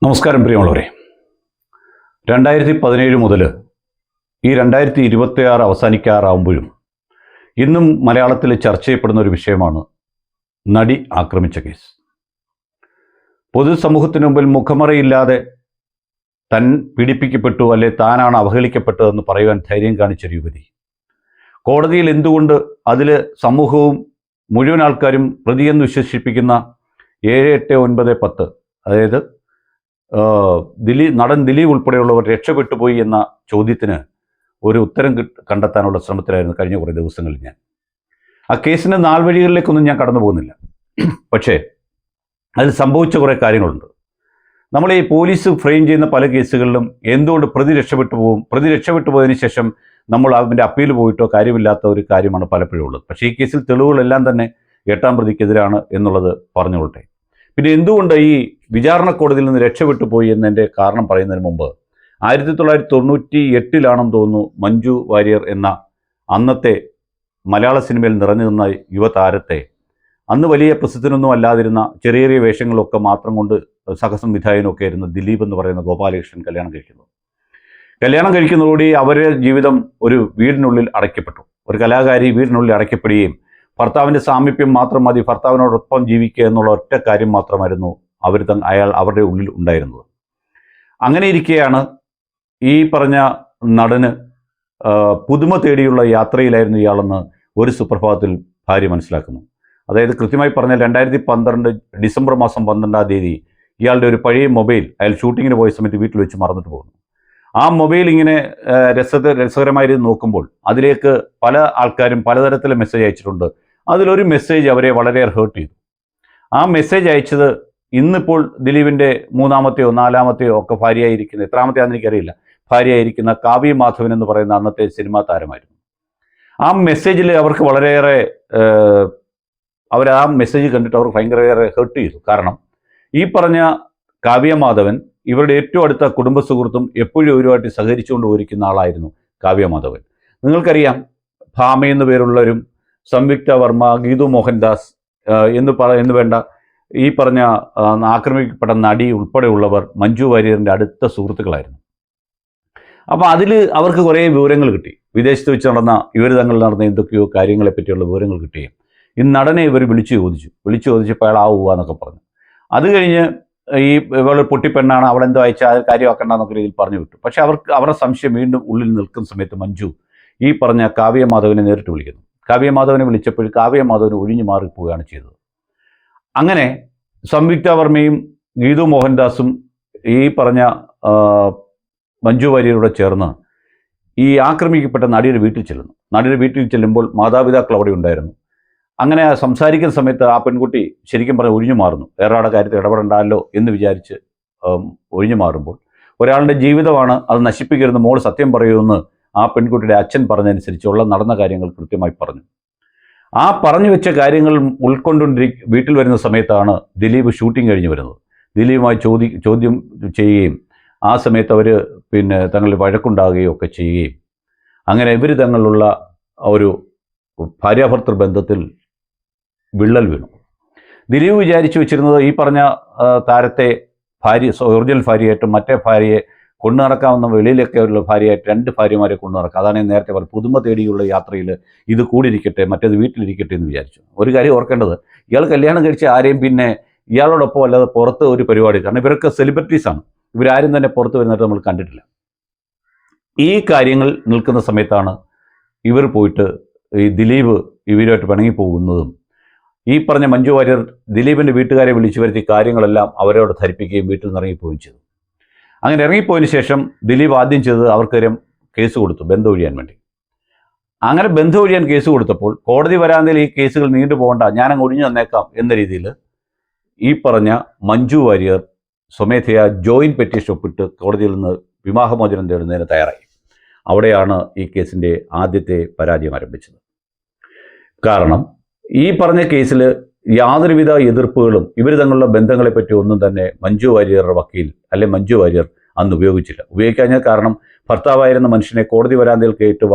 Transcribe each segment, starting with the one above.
നമസ്കാരം പ്രിയമുള്ളവരെ. 2017 മുതൽ ഈ 2026 അവസാനിക്കാറാവുമ്പോഴും ഇന്നും മലയാളത്തിൽ ചർച്ച ചെയ്യപ്പെടുന്ന ഒരു വിഷയമാണ് നടി ആക്രമിച്ച കേസ്. പൊതുസമൂഹത്തിന് മുമ്പിൽ മുഖമറയില്ലാതെ താൻ പീഡിപ്പിക്കപ്പെട്ടു, അല്ലെ താനാണ് അവഹേളിക്കപ്പെട്ടതെന്ന് പറയുവാൻ ധൈര്യം കാണിച്ചൊരു യുവതി കോടതിയിൽ എന്തുകൊണ്ട് അതിൽ സമൂഹവും മുഴുവൻ ആൾക്കാരും പ്രതിയെന്ന് വിശേഷിപ്പിക്കുന്ന 7, 8, 9, 10, അതായത് നടൻ ദിലീപ് ഉൾപ്പെടെയുള്ളവർ രക്ഷപ്പെട്ടുപോയി എന്ന ചോദ്യത്തിന് ഒരു ഉത്തരം കണ്ടെത്താനുള്ള ശ്രമത്തിലായിരുന്നു കഴിഞ്ഞ കുറേ ദിവസങ്ങളിൽ ഞാൻ. ആ കേസിൻ്റെ നാൾവഴികളിലേക്കൊന്നും ഞാൻ കടന്നു പോകുന്നില്ല. പക്ഷേ അതിൽ സംഭവിച്ച കുറേ കാര്യങ്ങളുണ്ട്. നമ്മൾ ഈ പോലീസ് ഫ്രെയിം ചെയ്യുന്ന പല കേസുകളിലും എന്തുകൊണ്ട് പ്രതി രക്ഷപ്പെട്ടു പോകും, പ്രതി രക്ഷപ്പെട്ടു പോയതിനു ശേഷം നമ്മൾ അതിൻ്റെ അപ്പീൽ പോയിട്ടോ കാര്യമില്ലാത്ത ഒരു കാര്യമാണ് പലപ്പോഴും ഉള്ളത്. പക്ഷേ ഈ കേസിൽ തെളിവുകളെല്ലാം തന്നെ 8-ാം പ്രതിക്കെതിരാണ് എന്നുള്ളത് പറഞ്ഞുകൊള്ളട്ടെ. പിന്നെ എന്തുകൊണ്ട് ഈ വിചാരണ കോടതിയിൽ നിന്ന് രക്ഷപ്പെട്ടു പോയി എന്നതിൻ്റെ കാരണം പറയുന്നതിന് മുമ്പ് 1998 തോന്നുന്നു മഞ്ജു വാര്യർ എന്ന അന്നത്തെ മലയാള സിനിമയിൽ നിറഞ്ഞു നിന്ന യുവതാരത്തെ, അന്ന് വലിയ പ്രസിദ്ധനൊന്നും അല്ലാതിരുന്ന ചെറിയ ചെറിയ വേഷങ്ങളൊക്കെ മാത്രം കൊണ്ട് സഹസംവിധായകനൊക്കെ ആയിരുന്നു ദിലീപ് എന്ന് പറയുന്ന ഗോപാലകൃഷ്ണൻ കല്യാണം കഴിക്കുന്നതോടെ അവരുടെ ജീവിതം ഒരു വീടിനുള്ളിൽ അടയ്ക്കപ്പെട്ടു. ഒരു കലാകാരി വീടിനുള്ളിൽ അടയ്ക്കപ്പെടുകയും ഭർത്താവിൻ്റെ സാമീപ്യം മാത്രം മതി, ഭർത്താവിനോടൊപ്പം ജീവിക്കുക എന്നുള്ള ഒറ്റ കാര്യം മാത്രമായിരുന്നു അവരുടെ ഉള്ളിൽ ഉണ്ടായിരുന്നത്. അങ്ങനെ ഇരിക്കെയാണ് ഈ പറഞ്ഞ നടന് പുതുമ തേടിയുള്ള യാത്രയിലായിരുന്നു ഇയാളെന്ന് ഒരു സുപ്രഭാതത്തിൽ ഭാര്യ മനസ്സിലാക്കുന്നു. അതായത് കൃത്യമായി പറഞ്ഞാൽ 2012 ഡിസംബർ മാസം 12-ാം തീയതി ഇയാളുടെ ഒരു പഴയ മൊബൈൽ അയാൾ ഷൂട്ടിങ്ങിന് പോയ സമയത്ത് വീട്ടിൽ വെച്ച് മറന്നിട്ട് പോകുന്നു. ആ മൊബൈൽ ഇങ്ങനെ രസകരമായിരുന്നു നോക്കുമ്പോൾ അതിലേക്ക് പല ആൾക്കാരും പലതരത്തിലെ മെസ്സേജ് അയച്ചിട്ടുണ്ട്. അതിലൊരു മെസ്സേജ് അവരെ വളരെയേറെ ഹേർട്ട് ചെയ്തു. ആ മെസ്സേജ് അയച്ചത് ഇന്നിപ്പോൾ ദിലീപിൻ്റെ 3-ാമത്തെയോ 4-ാമത്തെയോ ഒക്കെ ഭാര്യയായിരിക്കുന്ന, എത്രാമത്തെയാണെന്ന് എനിക്കറിയില്ല, ഭാര്യയായിരിക്കുന്ന കാവ്യ മാധവൻ എന്ന് പറയുന്ന അന്നത്തെ സിനിമാ താരമായിരുന്നു. ആ മെസ്സേജിൽ അവർക്ക് വളരെയേറെ ആ മെസ്സേജ് കണ്ടിട്ട് അവർക്ക് ഭയങ്കരയേറെ ഹേർട്ട് ചെയ്തു. കാരണം ഈ പറഞ്ഞ കാവ്യ മാധവൻ ഇവരുടെ ഏറ്റവും അടുത്ത കുടുംബ സുഹൃത്തും എപ്പോഴും ഇവരുമായിട്ട് സഹകരിച്ചുകൊണ്ട് പോയിരിക്കുന്ന ആളായിരുന്നു കാവ്യ മാധവൻ. നിങ്ങൾക്കറിയാം, ഭാമ എന്നു പേരുള്ളവരും സംയുക്ത വർമ്മ, ഗീതു മോഹൻദാസ് എന്ന് വേണ്ട ഈ പറഞ്ഞ ആക്രമിക്കപ്പെട്ട നടി ഉൾപ്പെടെയുള്ളവർ മഞ്ജു വാര്യറിൻ്റെ അടുത്ത സുഹൃത്തുക്കളായിരുന്നു. അപ്പോൾ അതിൽ അവർക്ക് കുറേ വിവരങ്ങൾ കിട്ടി. വിദേശത്ത് വെച്ച് ഇവർ തങ്ങളിൽ നടന്ന എന്തൊക്കെയോ കാര്യങ്ങളെ പറ്റിയുള്ള വിവരങ്ങൾ കിട്ടുകയും ഈ നടനെ ഇവർ വിളിച്ചു ചോദിച്ചപ്പോൾ അയാൾ ആവുക പറഞ്ഞു. അത് കഴിഞ്ഞ് ഈ ഇവൾ പൊട്ടിപ്പെണ്ണാണ്, അവളെന്തോ അയച്ചാൽ അത് കാര്യമാക്കണ്ടെന്നൊക്കെ രീതിയിൽ പറഞ്ഞു വിട്ടു. പക്ഷേ അവരുടെ സംശയം വീണ്ടും ഉള്ളിൽ നിൽക്കുന്ന സമയത്ത് മഞ്ജു ഈ പറഞ്ഞ കാവ്യ മാധവനെ നേരിട്ട് വിളിക്കുന്നു. കാവ്യ മാധവനെ വിളിച്ചപ്പോൾ കാവ്യ മാധവന് ഒഴിഞ്ഞു മാറിപ്പോവുകയാണ് ചെയ്തത്. അങ്ങനെ സംയുക്ത വർമ്മയും ഗീതു മോഹൻദാസും ഈ പറഞ്ഞ മഞ്ജു വാര്യരോട് ചേർന്ന് ഈ ആക്രമിക്കപ്പെട്ട നടിയുടെ വീട്ടിൽ ചെല്ലുന്നു. നടിയുടെ വീട്ടിൽ ചെല്ലുമ്പോൾ മാതാപിതാക്കൾ അവിടെ ഉണ്ടായിരുന്നു. അങ്ങനെ സംസാരിക്കുന്ന സമയത്ത് ആ പെൺകുട്ടി ശരിക്കും പറഞ്ഞാൽ ഒഴിഞ്ഞു മാറുന്നു. വേറൊരാളുടെ കാര്യത്തിൽ ഇടപെടണ്ടല്ലോ എന്ന് വിചാരിച്ച് ഒഴിഞ്ഞു മാറുമ്പോൾ ഒരാളുടെ ജീവിതമാണ്, അത് നശിപ്പിക്കരുത്, മോൾ സത്യം പറയുമെന്ന് ആ പെൺകുട്ടിയുടെ അച്ഛൻ പറഞ്ഞതനുസരിച്ചുള്ള നടന്ന കാര്യങ്ങൾ കൃത്യമായി പറഞ്ഞു. ആ പറഞ്ഞു വെച്ച കാര്യങ്ങൾ വീട്ടിൽ വരുന്ന സമയത്താണ് ദിലീപ് ഷൂട്ടിംഗ് കഴിഞ്ഞ് വരുന്നത്. ദിലീപുമായി ചോദ്യം ചെയ്യുകയും ആ സമയത്ത് അവർ തങ്ങളിൽ വഴക്കുണ്ടാകുകയും ഒക്കെ ചെയ്യുകയും അങ്ങനെ ഇവർ തങ്ങളിലുള്ള ഒരു ഭാര്യാഭർത്തൃ ബന്ധത്തിൽ വിള്ളൽ വീണു. ദിലീപ് വിചാരിച്ചു വെച്ചിരുന്നത് ഈ പറഞ്ഞ താരത്തെ ഒറിജിനൽ ഭാര്യയായിട്ടും മറ്റേ ഭാര്യയെ കൊണ്ടു നടക്കാവുന്ന വെളിയിലൊക്കെ ഉള്ള ഭാര്യയായിട്ട് 2 ഭാര്യമാരെ കൊണ്ടു നടക്കുക. അതാണ് നേരത്തെ പറഞ്ഞത്, പുതുമ തേടിയുള്ള യാത്രയിൽ ഇത് കൂടിയിരിക്കട്ടെ, മറ്റേത് വീട്ടിലിരിക്കട്ടെ എന്ന് വിചാരിച്ചു. ഒരു കാര്യം ഓർക്കേണ്ടത്, ഇയാൾ കല്യാണം കഴിച്ച ആരെയും പിന്നെ ഇയാളോടൊപ്പം അല്ലാതെ പുറത്ത് ഒരു പരിപാടി, കാരണം ഇവരൊക്കെ സെലിബ്രിറ്റീസാണ്, ഇവരാരും തന്നെ പുറത്ത് വരുന്നതായിട്ട് നമ്മൾ കണ്ടിട്ടില്ല. ഈ കാര്യങ്ങൾ നിൽക്കുന്ന സമയത്താണ് ഇവർ പോയിട്ട് ഈ ദിലീപ് ഇവരുമായിട്ട് പിണങ്ങി പോകുന്നതും ഈ പറഞ്ഞ മഞ്ജു വാര്യർ ദിലീപിൻ്റെ വീട്ടുകാരെ വിളിച്ചു വരുത്തി കാര്യങ്ങളെല്ലാം അവരോട് ധരിപ്പിക്കുകയും വീട്ടിൽ നിന്ന് ഇറങ്ങിപ്പോവുകയും ചെയ്തു. അങ്ങനെ ഇറങ്ങിപ്പോയതിന് ശേഷം ദിലീപ് ആദ്യം ചെയ്തത് അവർക്കെതിരെ കേസ് കൊടുത്തു, ബന്ധം ഒഴിയാൻ വേണ്ടി. അങ്ങനെ ബന്ധം ഒഴിയാൻ കേസ് കൊടുത്തപ്പോൾ കോടതി വരാന്തയിൽ ഈ കേസുകൾ നീണ്ടുപോകണ്ട, ഞാനങ്ങ് ഒഴിഞ്ഞു തന്നേക്കാം എന്ന രീതിയിൽ ഈ പറഞ്ഞ മഞ്ജു വാര്യർ സ്വമേധയാ ജോയിൻറ്റ് പെറ്റീഷൻ ഒപ്പിട്ട് കോടതിയിൽ നിന്ന് വിവാഹമോചനം തേടുന്നതിന് തയ്യാറായി. അവിടെയാണ് ഈ കേസിൻ്റെ ആദ്യത്തെ പരാജയം ആരംഭിച്ചത്. കാരണം ഈ പറഞ്ഞ കേസിൽ യാതൊരുവിധ എതിർപ്പുകളും ഇവർ തങ്ങളുടെ ബന്ധങ്ങളെപ്പറ്റി ഒന്നും തന്നെ മഞ്ജു വാര്യരുടെ വക്കീൽ മഞ്ജു വാര്യർ അന്ന് ഉപയോഗിക്കാഞ്ഞ കാരണം ഭർത്താവായിരുന്ന മനുഷ്യനെ കോടതി വരാന്തയിൽ കയറ്റി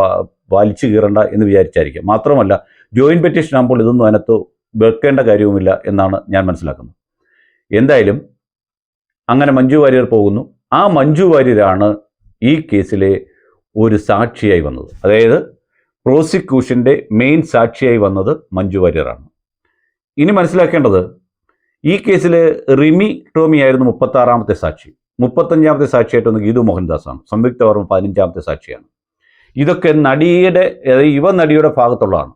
വലിച്ചു കീറണ്ട എന്ന് വിചാരിച്ചായിരിക്കും. മാത്രമല്ല ജോയിൻറ്റ് പെറ്റീഷൻ ആകുമ്പോൾ ഇതൊന്നും അതിനകത്ത് വെക്കേണ്ട കാര്യവുമില്ല എന്നാണ് ഞാൻ മനസ്സിലാക്കുന്നത്. എന്തായാലും അങ്ങനെ മഞ്ജു വാര്യർ പോകുന്നു. ആ മഞ്ജു വാര്യരാണ് ഈ കേസിലെ ഒരു സാക്ഷിയായി വന്നത്. അതായത് പ്രോസിക്യൂഷൻ്റെ മെയിൻ സാക്ഷിയായി വന്നത് മഞ്ജു വാര്യറാണ്. ഇനി മനസ്സിലാക്കേണ്ടത്, ഈ കേസിൽ റിമി ടോമി ആയിരുന്നു 36ാമത്തെ സാക്ഷി. 35ാമത്തെ സാക്ഷിയായിട്ട് വന്ന ഗീതു മോഹൻദാസാണ്. സംയുക്ത വർമ്മ 15ാമത്തെ സാക്ഷിയാണ്. ഇതൊക്കെ യുവ നടിയുടെ ഭാഗത്തുള്ളതാണ്.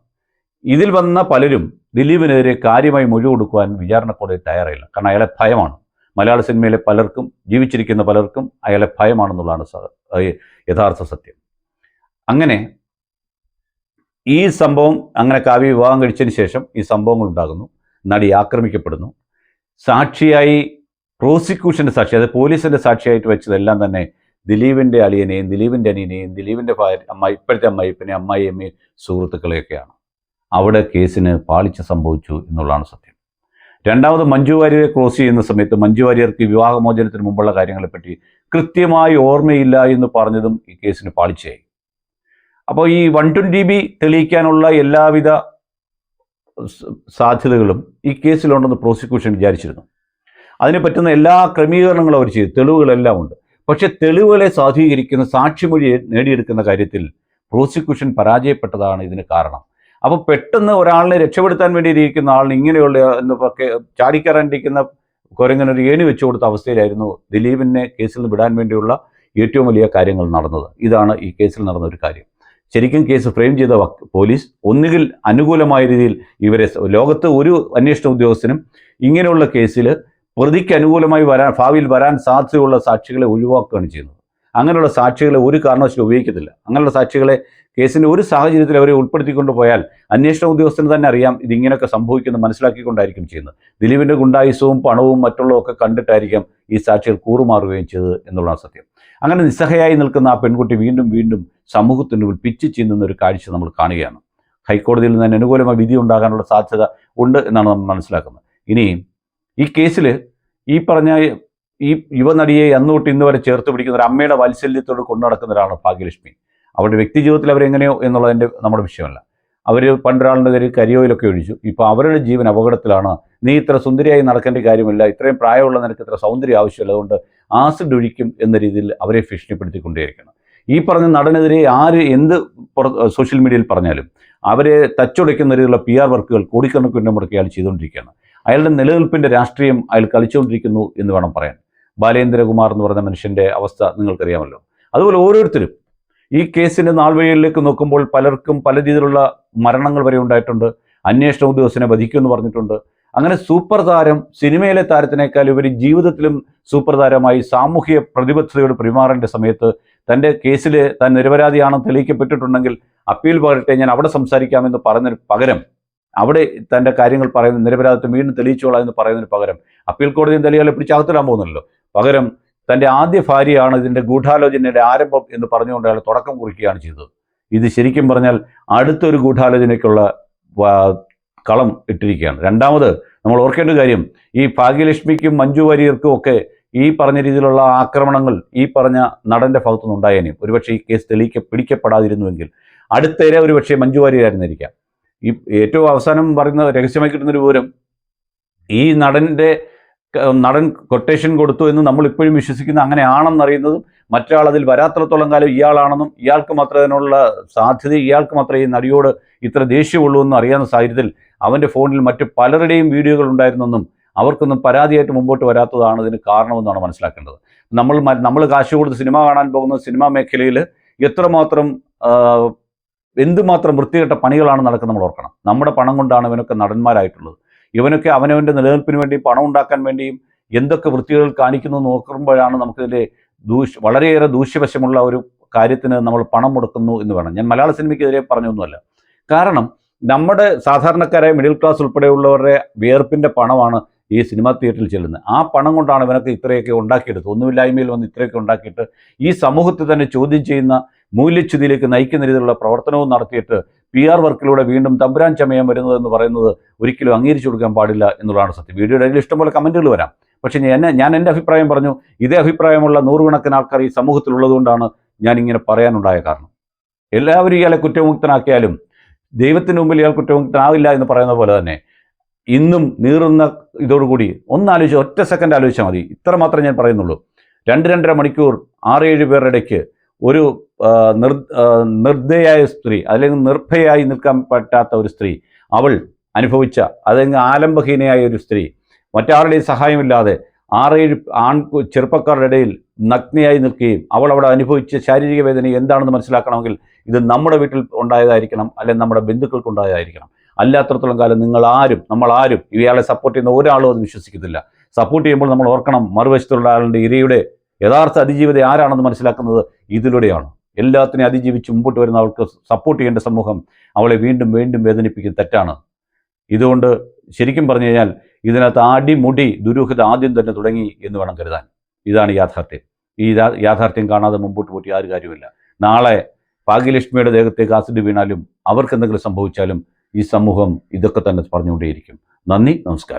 ഇതിൽ വന്ന പലരും ദിലീപിനെതിരെ കാര്യമായി മൊഴി കൊടുക്കുവാൻ വിചാരണ കോടതി തയ്യാറായില്ല. കാരണം അയാളെ ഭയമാണ്. മലയാള സിനിമയിലെ പലർക്കും, ജീവിച്ചിരിക്കുന്ന പലർക്കും അയാളെ ഭയമാണെന്നുള്ളതാണ് യഥാർത്ഥ സത്യം. അങ്ങനെ ഈ സംഭവം, അങ്ങനെ കാവ്യ വിവാഹം കഴിച്ചതിന് ശേഷം ഈ സംഭവങ്ങൾ ഉണ്ടാകുന്നു. നടി ആക്രമിക്കപ്പെടുന്നു. സാക്ഷിയായി പ്രോസിക്യൂഷൻ്റെ സാക്ഷി, അതായത് പോലീസിൻ്റെ സാക്ഷിയായിട്ട് വെച്ചതെല്ലാം തന്നെ ദിലീപിൻ്റെ അളിയനെയും ദിലീപിൻ്റെ അനിയനെയും ദിലീപിൻ്റെ ഇപ്പോഴത്തെ അമ്മായിയമ്മയും സുഹൃത്തുക്കളെയൊക്കെയാണ്. അവിടെ കേസിന് പാളിച്ച സംഭവിച്ചു എന്നുള്ളതാണ് സത്യം. രണ്ടാമത് മഞ്ജു വാര്യരെ ക്രോസ് ചെയ്യുന്ന സമയത്ത് മഞ്ജു വാര്യർക്ക് വിവാഹമോചനത്തിന് മുമ്പുള്ള കാര്യങ്ങളെപ്പറ്റി കൃത്യമായി ഓർമ്മയില്ല എന്ന് പറഞ്ഞതും ഈ കേസിന് പാളിച്ചയായി. അപ്പോൾ ഈ 120B തെളിയിക്കാനുള്ള എല്ലാവിധ സാധ്യതകളും ഈ കേസിലുണ്ടെന്ന് പ്രോസിക്യൂഷൻ വിചാരിച്ചിരുന്നു. അതിന് പറ്റുന്ന എല്ലാ ക്രമീകരണങ്ങളും അവർ ചെയ്തു. തെളിവുകളെല്ലാം ഉണ്ട്. പക്ഷേ തെളിവുകളെ സ്വാധീകരിക്കുന്ന സാക്ഷിമൊഴി നേടിയെടുക്കുന്ന കാര്യത്തിൽ പ്രോസിക്യൂഷൻ പരാജയപ്പെട്ടതാണ് ഇതിന് കാരണം. അപ്പോൾ പെട്ടെന്ന് ഒരാളിനെ രക്ഷപ്പെടുത്താൻ വേണ്ടി ഇരിക്കുന്ന ആളിന് ഇങ്ങനെയുള്ള ചാടിക്കയറാണ്ടിരിക്കുന്ന കുരങ്ങനൊരു ഏണി വെച്ചു കൊടുത്ത അവസ്ഥയിലായിരുന്നു ദിലീപിനെ കേസിൽ നിന്ന് വിടാൻ വേണ്ടിയുള്ള ഏറ്റവും വലിയ കാര്യങ്ങൾ നടന്നത്. ഇതാണ് ഈ കേസിൽ നടന്ന ഒരു കാര്യം. ശരിക്കും കേസ് ഫ്രെയിം ചെയ്ത പോലീസ് ഒന്നുകിൽ അനുകൂലമായ രീതിയിൽ ഇവരെ, ലോകത്ത് ഒരു അന്വേഷണ ഉദ്യോഗസ്ഥനും ഇങ്ങനെയുള്ള കേസിൽ പ്രതിക്ക് അനുകൂലമായി ഭാവിയിൽ വരാൻ സാധ്യതയുള്ള സാക്ഷികളെ ഒഴിവാക്കുകയാണ് ചെയ്യുന്നത്. അങ്ങനെയുള്ള സാക്ഷികളെ ഒരു കാരണവശാലും ഉപയോഗിക്കത്തില്ല. അങ്ങനെയുള്ള സാക്ഷികളെ കേസിൻ്റെ ഒരു സാഹചര്യത്തിൽ അവരെ ഉൾപ്പെടുത്തിക്കൊണ്ട് പോയാൽ അന്വേഷണ ഉദ്യോഗസ്ഥന് തന്നെ അറിയാം ഇതിങ്ങനെയൊക്കെ സംഭവിക്കുന്നത്, മനസ്സിലാക്കിക്കൊണ്ടായിരിക്കും ചെയ്യുന്നത്. ദിലീപിൻ്റെ ഗുണ്ടായുസവും പണവും മറ്റുള്ളതൊക്കെ കണ്ടിട്ടായിരിക്കും ഈ സാക്ഷികൾ കൂറുമാറുകയും ചെയ്തത് എന്നുള്ളതാണ് സത്യം. അങ്ങനെ നിസ്സഹയായി നിൽക്കുന്ന ആ പെൺകുട്ടി വീണ്ടും വീണ്ടും സമൂഹത്തിന് മുന്നിൽ പിച്ച് ചീന്തുന്ന ഒരു കാഴ്ച നമ്മൾ കാണുകയാണ്. ഹൈക്കോടതിയിൽ നിന്ന് തന്നെ അനുകൂലമായ വിധി ഉണ്ടാകാനുള്ള സാധ്യത ഉണ്ട് എന്നാണ് നമ്മൾ മനസ്സിലാക്കുന്നത്. ഇനി ഈ കേസിൽ ഈ പറഞ്ഞ ഈ യുവനടിയെ അന്ന് തൊട്ട് ഇന്ന് വരെ ചേർത്ത് പിടിക്കുന്ന ഒരു അമ്മയുടെ വാത്സല്യത്തോട് കൊണ്ടു നടക്കുന്ന ഒരാളാണ് ഭാഗ്യലക്ഷ്മി. അവരുടെ വ്യക്തി ജീവിതത്തിൽ അവരെങ്ങനെയോ എന്നുള്ളതിൻ്റെ നമ്മുടെ വിഷയമല്ല. അവർ പണ്ടൊരാളുടെ കയ്യിൽ കരിയോയിലൊക്കെ ഒഴിച്ചു. ഇപ്പോൾ അവരുടെ ജീവൻ അപകടത്തിലാണ്. നീ ഇത്ര സുന്ദരിയായി നടക്കേണ്ട കാര്യമില്ല, ഇത്രയും പ്രായമുള്ള നിനക്ക് ഇത്ര സൗന്ദര്യം ആവശ്യമില്ല, അതുകൊണ്ട് ആസിഡ് ഒഴിക്കും എന്ന രീതിയിൽ അവരെ ഭീഷണിപ്പെടുത്തിക്കൊണ്ടേയിരിക്കണം. ഈ പറഞ്ഞ നടനെതിരെ ആര് എന്ത് സോഷ്യൽ മീഡിയയിൽ പറഞ്ഞാലും അവരെ തച്ചുടയ്ക്കുന്ന രീതിയിലുള്ള PR വർക്കുകൾ കോടിക്കണക്കിന് മുടക്കി അയാൾ ചെയ്തുകൊണ്ടിരിക്കുകയാണ്. അയാളുടെ നിലനിൽപ്പിൻ്റെ രാഷ്ട്രീയം അയാൾ കളിച്ചുകൊണ്ടിരിക്കുന്നു എന്ന് വേണം പറയാൻ. ബാലേന്ദ്രകുമാർ എന്ന് പറഞ്ഞ മനുഷ്യൻ്റെ അവസ്ഥ നിങ്ങൾക്കറിയാമല്ലോ. അതുപോലെ ഓരോരുത്തരും ഈ കേസിൻ്റെ നാൾവഴികളിലേക്ക് നോക്കുമ്പോൾ പലർക്കും പല രീതിയിലുള്ള മരണങ്ങൾ വരെ ഉണ്ടായിട്ടുണ്ട്. അന്വേഷണ ഉദ്യോഗസ്ഥനെ വധിക്കുമെന്ന് പറഞ്ഞിട്ടുണ്ട്. അങ്ങനെ സൂപ്പർ താരം, സിനിമയിലെ താരത്തിനേക്കാൾ ഇവർ ജീവിതത്തിലും സൂപ്പർ താരമായി സാമൂഹിക പ്രതിബദ്ധതയോട് പെരുമാറേണ്ട സമയത്ത് തൻ്റെ കേസിൽ താൻ നിരപരാധിയാണെന്ന് തെളിയിക്കപ്പെട്ടിട്ടുണ്ടെങ്കിൽ അപ്പീൽ പറയട്ടെ, ഞാൻ അവിടെ സംസാരിക്കാമെന്ന് പറഞ്ഞതിന് പകരം, അവിടെ തൻ്റെ കാര്യങ്ങൾ പറയുന്ന നിരപരാധിത്വം വീണ്ടും തെളിയിച്ചോളാം എന്ന് പറയുന്നതിന് പകരം, അപ്പീൽ കോടതിയും തെളിയാലെ പിടിച്ചകത്തിടാൻ പോകുന്നല്ലോ, പകരം തൻ്റെ ആദ്യ ഭാര്യയാണ് ഇതിൻ്റെ ഗൂഢാലോചനയുടെ ആരംഭം എന്ന് പറഞ്ഞുകൊണ്ട് അയാൾ തുടക്കം കുറിക്കുകയാണ് ചെയ്തത്. ഇത് ശരിക്കും പറഞ്ഞാൽ അടുത്തൊരു ഗൂഢാലോചനയ്ക്കുള്ള കളം ഇട്ടിരിക്കുകയാണ്. രണ്ടാമത് നമ്മൾ ഓർക്കേണ്ട കാര്യം, ഈ ഭാഗ്യലക്ഷ്മിക്കും മഞ്ജു വാര്യർക്കും ഒക്കെ ഈ പറഞ്ഞ രീതിയിലുള്ള ആക്രമണങ്ങൾ ഈ പറഞ്ഞ നടൻ്റെ ഭാഗത്തുനിന്ന് ഉണ്ടായേനെയും ഒരുപക്ഷെ ഈ കേസ് പിടിക്കപ്പെടാതിരുന്നുവെങ്കിൽ അടുത്ത ഇര ഒരുപക്ഷെ മഞ്ജു വാര്യരായിരുന്നിരിക്കാം. ഈ ഏറ്റവും അവസാനം പറയുന്ന രഹസ്യമായി കിട്ടുന്നൊരു വിവരം, ഈ നടൻ കൊട്ടേഷൻ കൊടുത്തു എന്ന് നമ്മൾ ഇപ്പോഴും വിശ്വസിക്കുന്ന അങ്ങനെയാണെന്നറിയുന്നതും മറ്റൊരാൾ അതിൽ വരാത്രത്തോളം കാലം ഇയാളാണെന്നും ഇയാൾക്ക് മാത്രമേ അതിനുള്ള സാധ്യത, ഇയാൾക്ക് മാത്രമേ ഈ നടിയോട് ഇത്ര ദേഷ്യമുള്ളൂ എന്ന് അറിയാവുന്ന സാഹചര്യത്തിൽ അവൻ്റെ ഫോണിൽ മറ്റ് പലരുടെയും വീഡിയോകൾ ഉണ്ടായിരുന്നെന്നും അവർക്കൊന്നും പരാതിയായിട്ട് മുമ്പോട്ട് വരാത്തതാണ് ഇതിന് കാരണമെന്നാണ് മനസ്സിലാക്കേണ്ടത്. നമ്മൾ കാശ് കൊടുത്ത് സിനിമ കാണാൻ പോകുന്ന സിനിമാ മേഖലയിൽ എന്തുമാത്രം വൃത്തികെട്ട പണികളാണ് നടക്കുന്നത് നമ്മൾ ഓർക്കണം. നമ്മുടെ പണം കൊണ്ടാണ് ഇവനൊക്കെ നടന്മാരായിട്ടുള്ളത്. ഇവനൊക്കെ അവനവൻ്റെ നിലനിൽപ്പിന് വേണ്ടി പണം ഉണ്ടാക്കാൻ വേണ്ടിയും എന്തൊക്കെ വൃത്തികൾ കാണിക്കുന്നു നോക്കുമ്പോഴാണ് നമുക്കിതിൻ്റെ വളരെയേറെ ദൂഷ്യവശമുള്ള ഒരു കാര്യത്തിന് നമ്മൾ പണം മുടക്കുന്നു എന്ന് വേണം. ഞാൻ മലയാള സിനിമയ്ക്കെതിരെ പറഞ്ഞൊന്നുമല്ല. കാരണം നമ്മുടെ സാധാരണക്കാരായ മിഡിൽ ക്ലാസ് ഉൾപ്പെടെയുള്ളവരുടെ വിയർപ്പിൻ്റെ പണമാണ് ഈ സിനിമാ തിയേറ്ററിൽ ചെല്ലുന്നത്. ആ പണം കൊണ്ടാണ് ഇവനൊക്കെ ഇത്രയൊക്കെ ഉണ്ടാക്കിയെടുത്തത്. ഒന്നുമില്ലായ്മയിൽ വന്ന് ഇത്രയൊക്കെ ഉണ്ടാക്കിയിട്ട് ഈ സമൂഹത്തെ തന്നെ ചോദ്യം ചെയ്യുന്ന മൂല്യച്യുതിയിലേക്ക് നയിക്കുന്ന രീതിയിലുള്ള പ്രവർത്തനവും നടത്തിയിട്ട് PR വർക്കിലൂടെ വീണ്ടും തമ്പുരാൻ ചമയം വരുന്നതെന്ന് പറയുന്നത് ഒരിക്കലും അംഗീകരിച്ചു കൊടുക്കാൻ പാടില്ല എന്നുള്ളതാണ് സത്യം. വീഡിയോയുടെ ഇടയിൽ ഇഷ്ടംപോലെ കമൻറ്റുകൾ വരാം. പക്ഷേ ഞാൻ എൻ്റെ അഭിപ്രായം പറഞ്ഞു. ഇതേ അഭിപ്രായമുള്ള നൂറുകണക്കിന് ആൾക്കാർ ഈ സമൂഹത്തിലുള്ളതുകൊണ്ടാണ് ഞാനിങ്ങനെ പറയാനുണ്ടായ കാരണം. എല്ലാവരും ഇയാളെ കുറ്റമുക്തനാക്കിയാലും ദൈവത്തിന് മുമ്പിൽ ഇയാൾ കുറ്റമുക്തനാവില്ല എന്ന് പറയുന്ന പോലെ തന്നെ ഇന്നും നീറുന്ന ഇതോടുകൂടി ഒന്നാലോചിച്ച് ഒറ്റ സെക്കൻഡ് ആലോചിച്ചാൽ മതി. ഇത്ര മാത്രമേ ഞാൻ പറയുന്നുള്ളൂ. 2-2.5 മണിക്കൂർ 6-7 പേരുടെ ഇടയ്ക്ക് ഒരു നിർദ്ദയായ സ്ത്രീ, അല്ലെങ്കിൽ നിർഭയായി നിൽക്കാൻ പറ്റാത്ത ഒരു സ്ത്രീ, അവൾ അനുഭവിച്ച, അല്ലെങ്കിൽ ആലംബഹീനയായ ഒരു സ്ത്രീ, മറ്റാരുടെയും സഹായമില്ലാതെ 6-7 ചെറുപ്പക്കാരുടെ ഇടയിൽ നഗ്നയായി നിൽക്കുകയും അവൾ അവിടെ അനുഭവിച്ച ശാരീരിക വേദന എന്താണെന്ന് മനസ്സിലാക്കണമെങ്കിൽ ഇത് നമ്മുടെ വീട്ടിൽ ഉണ്ടായതായിരിക്കണം, അല്ലെങ്കിൽ നമ്മുടെ ബന്ധുക്കൾക്ക് ഉണ്ടായതായിരിക്കണം. അല്ലാത്തടത്തോളം കാലം നമ്മളാരും ഇയാളെ സപ്പോർട്ട് ചെയ്യുന്ന ഒരാളും അത് വിശ്വസിക്കത്തില്ല. സപ്പോർട്ട് ചെയ്യുമ്പോൾ നമ്മൾ ഓർക്കണം, മറുവശത്തുള്ള ആളുടെ ഇരയുടെ യഥാർത്ഥ അതിജീവിത ആരാണെന്ന് മനസ്സിലാക്കുന്നത് ഇതിലൂടെയാണ്. എല്ലാത്തിനെയും അതിജീവിച്ച് മുമ്പോട്ട് വരുന്ന അവൾക്ക് സപ്പോർട്ട് ചെയ്യേണ്ട സമൂഹം അവളെ വീണ്ടും വീണ്ടും വേദനിപ്പിക്കും. തെറ്റാണ്. ഇതുകൊണ്ട് ശരിക്കും പറഞ്ഞു കഴിഞ്ഞാൽ ഇതിനകത്ത് അടിമുടി ദുരൂഹത ആദ്യം തന്നെ തുടങ്ങി എന്ന് വേണം കരുതാൻ. ഇതാണ് യാഥാർത്ഥ്യം. ഈ യാഥാർത്ഥ്യം കാണാതെ മുമ്പോട്ട് പോയിട്ട് യാതൊരു കാര്യമില്ല. നാളെ ഭാഗ്യലക്ഷ്മിയുടെ ദേഹത്തേക്ക് ആസിഡ് വീണാലും അവർക്ക് എന്തെങ്കിലും സംഭവിച്ചാലും ഈ സമൂഹം ഇതൊക്കെ തന്നെ പറഞ്ഞുകൊണ്ടേയിരിക്കും. നന്ദി, നമസ്കാരം.